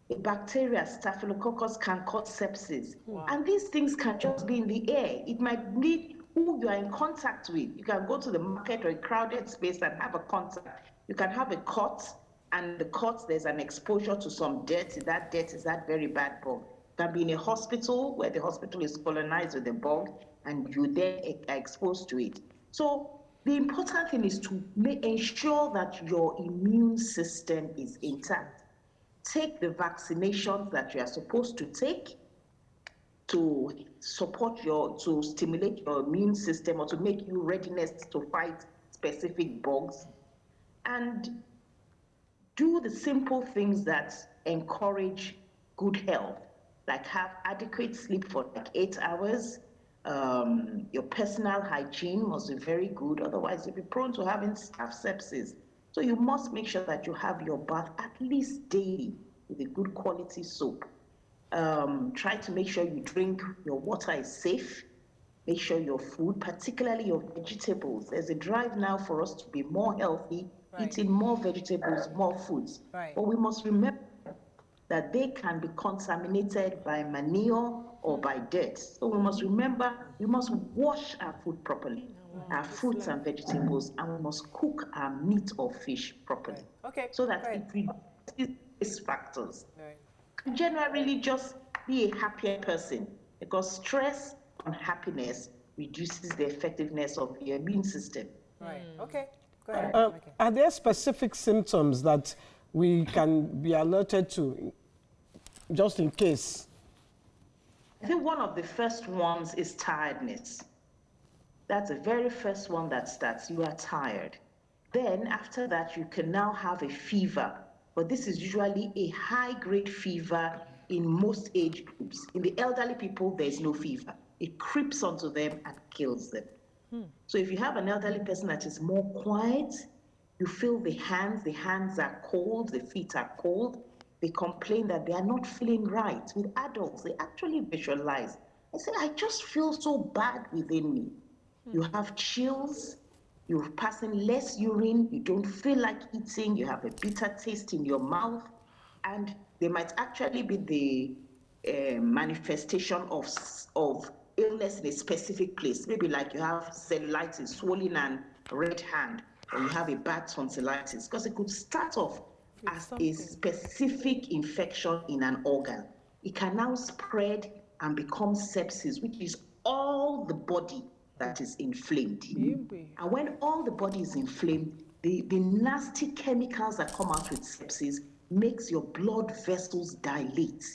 A bacteria, staphylococcus, can cause sepsis. Wow. And these things can just be in the air. It might be who you are in contact with. You can go to the market or a crowded space and have a contact. You can have a cut, and the cut, there's an exposure to some dirt. That dirt is that very bad bug. You can be in a hospital where the hospital is colonized with a bug, and you then are exposed to it. So the important thing is to ensure that your immune system is intact. Take the vaccinations that you are supposed to take to support to stimulate your immune system, or to make you readiness to fight specific bugs. And do the simple things that encourage good health, like have adequate sleep for like 8 hours. Your personal hygiene must be very good, otherwise you'll be prone to having sepsis. So you must make sure that you have your bath at least daily with a good quality soap. Try to make sure you drink, your water is safe. Make sure your food, particularly your vegetables. There's a drive now for us to be more healthy, right, eating more vegetables, more foods. Right. But we must remember that they can be contaminated by manure or by dirt. So we must remember, we must wash our food properly, our fruits and vegetables, and we must cook our meat or fish properly. Right. Okay. So that it reduces these factors. Right. And generally just be a happier person, because stress unhappiness reduces the effectiveness of your immune system. Right. Okay. Go ahead. Are there specific symptoms that we can be alerted to, just in case? I think one of the first ones is tiredness. That's the very first one that starts. You are tired. Then after that, you can now have a fever, but this is usually a high-grade fever in most age groups. In the elderly people, there's no fever. It creeps onto them and kills them. So if you have an elderly person that is more quiet, you feel the hands are cold, the feet are cold, they complain that they are not feeling right. With adults, they actually visualize. They say, I just feel so bad within me. You have chills, you're passing less urine, you don't feel like eating, you have a bitter taste in your mouth, and there might actually be the manifestation of illness in a specific place. Maybe like you have cellulitis, swollen and red hand, or you have a bad tonsillitis, because it could start off as a specific infection in an organ. It can now spread and become sepsis, which is all the body that is inflamed. And when all the body is inflamed, the nasty chemicals that come out with sepsis makes your blood vessels dilate.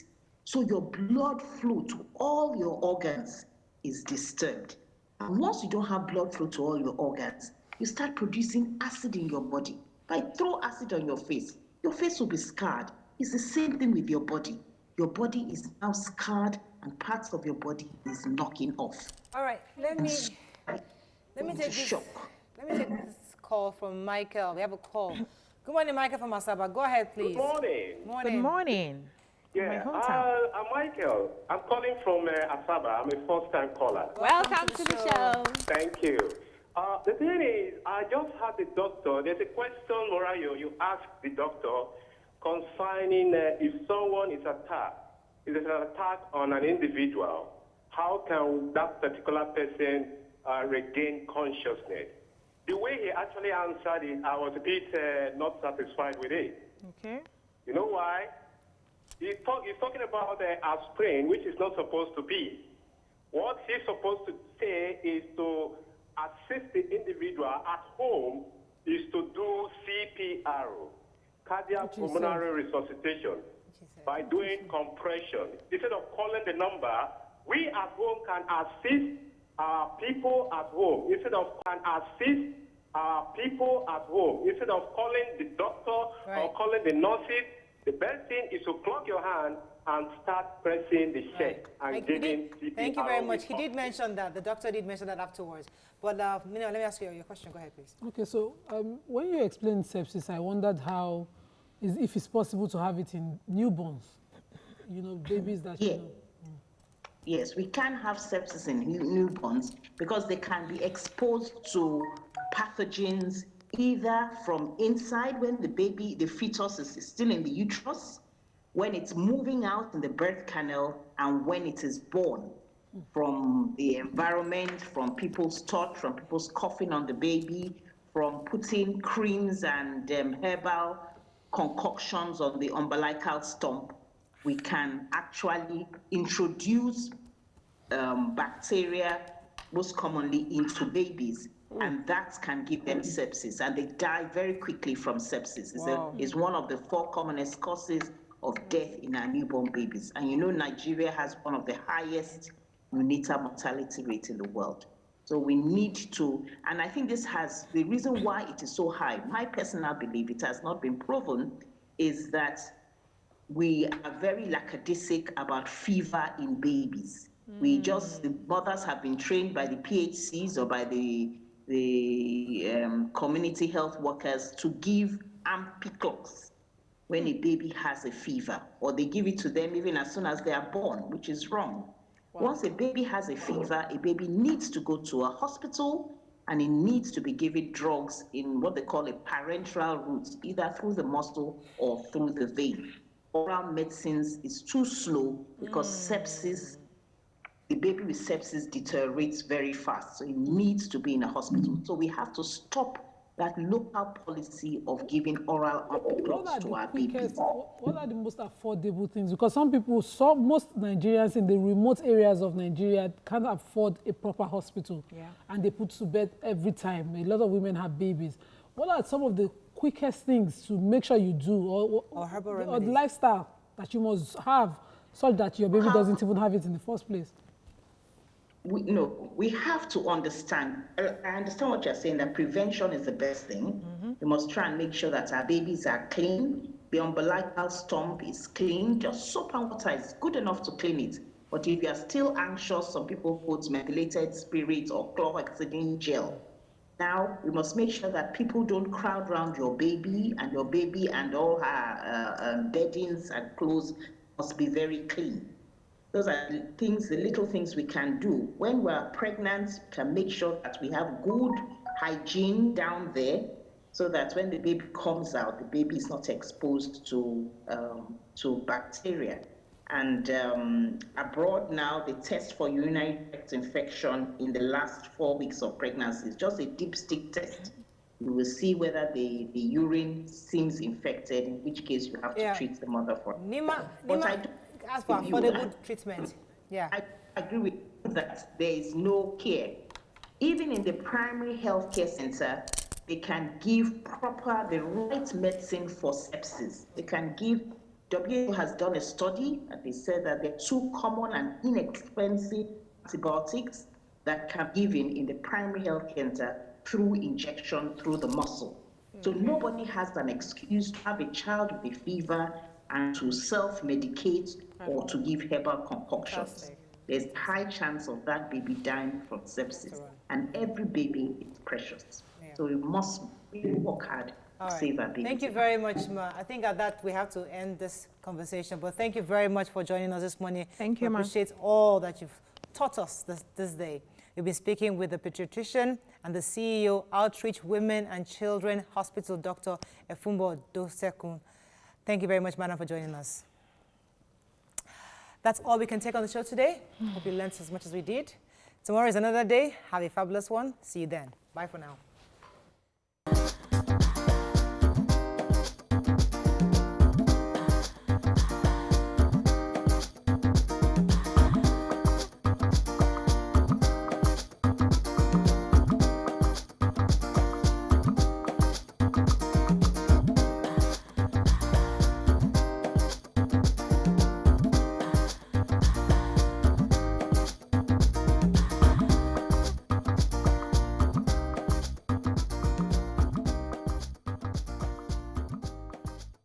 So your blood flow to all your organs is disturbed. And once you don't have blood flow to all your organs, you start producing acid in your body. If I throw acid on your face will be scarred. It's the same thing with your body. Your body is now scarred and parts of your body is knocking off. All right, let me take this. Let me take this call from Michael. We have a call. Good morning, Michael from Asaba. Go ahead, please. Good morning. Good morning. Yeah, I'm Michael. I'm calling from Asaba. I'm a first-time caller. Welcome to the show. Thank you. The thing is, I just had the doctor. There's a question, Morayo, you asked the doctor concerning if someone is an attack on an individual, how can that particular person regain consciousness? The way he actually answered it, I was a bit not satisfied with it. Okay. You know why? He's talking about aspirin, which is not supposed to be. What he's supposed to say is to assist the individual at home is to do CPR, cardiac pulmonary resuscitation, by doing compression. Instead of calling the number, we at home can assist people at home. Instead of calling the doctor or calling the nurses, the best thing is to plug your hand and start pressing the check and giving CPR. Thank you very much. He did mention that. The doctor did mention that afterwards. But let me ask you your question. Go ahead, please. Okay, so when you explained sepsis, I wondered if it's possible to have it in newborns, babies that, Yes, we can have sepsis in newborns because they can be exposed to pathogens either from inside when the fetus is still in the uterus, when it's moving out in the birth canal, and when it is born, from the environment, from people's touch, from people's coughing on the baby, from putting creams and herbal concoctions on the umbilical stump. We can actually introduce bacteria, most commonly into babies, and that can give them sepsis, and they die very quickly from sepsis. It's one of the 4 commonest causes of death in our newborn babies. And Nigeria has one of the highest neonatal mortality rate in the world. So we need to, and I think the reason why it is so high, my personal belief, it has not been proven, is that we are very lackadaisic about fever in babies. The mothers have been trained by the PHCs or by the community health workers to give ampiclox when a baby has a fever, or they give it to them even as soon as they are born, which is wrong. Once a baby has a fever, a baby needs to go to a hospital and it needs to be given drugs in what they call a parenteral route, either through the muscle or through the vein. Oral medicines is too slow because sepsis, the baby with sepsis deteriorates very fast, so it needs to be in a hospital. So we have to stop that local policy of giving oral unplugs to our babies. What are the most affordable things? Because some people, most Nigerians in the remote areas of Nigeria can't afford a proper hospital. Yeah. And they put to bed every time. A lot of women have babies. What are some of the quickest things to make sure you do, or herbal remedies, or the lifestyle that you must have such that your baby doesn't even have it in the first place? We have to understand. I understand what you're saying, that prevention is the best thing. We must try and make sure that our babies are clean. The umbilical stump is clean. Just soap and water is good enough to clean it. But if you are still anxious, some people put methylated spirit or chlorhexidine gel. Now, we must make sure that people don't crowd around your baby and all her beddings and clothes must be very clean. Those are the things, the little things we can do. When we're pregnant, we can make sure that we have good hygiene down there so that when the baby comes out, the baby is not exposed to bacteria. And abroad now, they test for urinary tract infection in the last 4 weeks of pregnancy. It's just a dipstick test. You will see whether the urine seems infected, in which case you have to treat the mother for it. Nima, as for affordable treatment. Yeah. I agree with you that there is no care. Even in the primary healthcare center, they can give the right medicine for sepsis. They can give, WHO has done a study and they said that there are 2 common and inexpensive antibiotics that can be given in the primary health center through injection through the muscle. So nobody has an excuse to have a child with a fever and to self-medicate or to give herbal concoctions. There's a high chance of that baby dying from sepsis. And every baby is precious. Yeah. So we must really work hard to save our babies. Thank you very much, Ma. I think at that we have to end this conversation. But thank you very much for joining us this morning. Thank you, Ma. I appreciate all that you've taught us this day. We'll be speaking with the pediatrician and the CEO, Outreach Women and Children Hospital, Dr. Efumbo Dosekun. Thank you very much, madam, for joining us. That's all we can take on the show today. Hope you learned as much as we did. Tomorrow is another day. Have a fabulous one. See you then. Bye for now.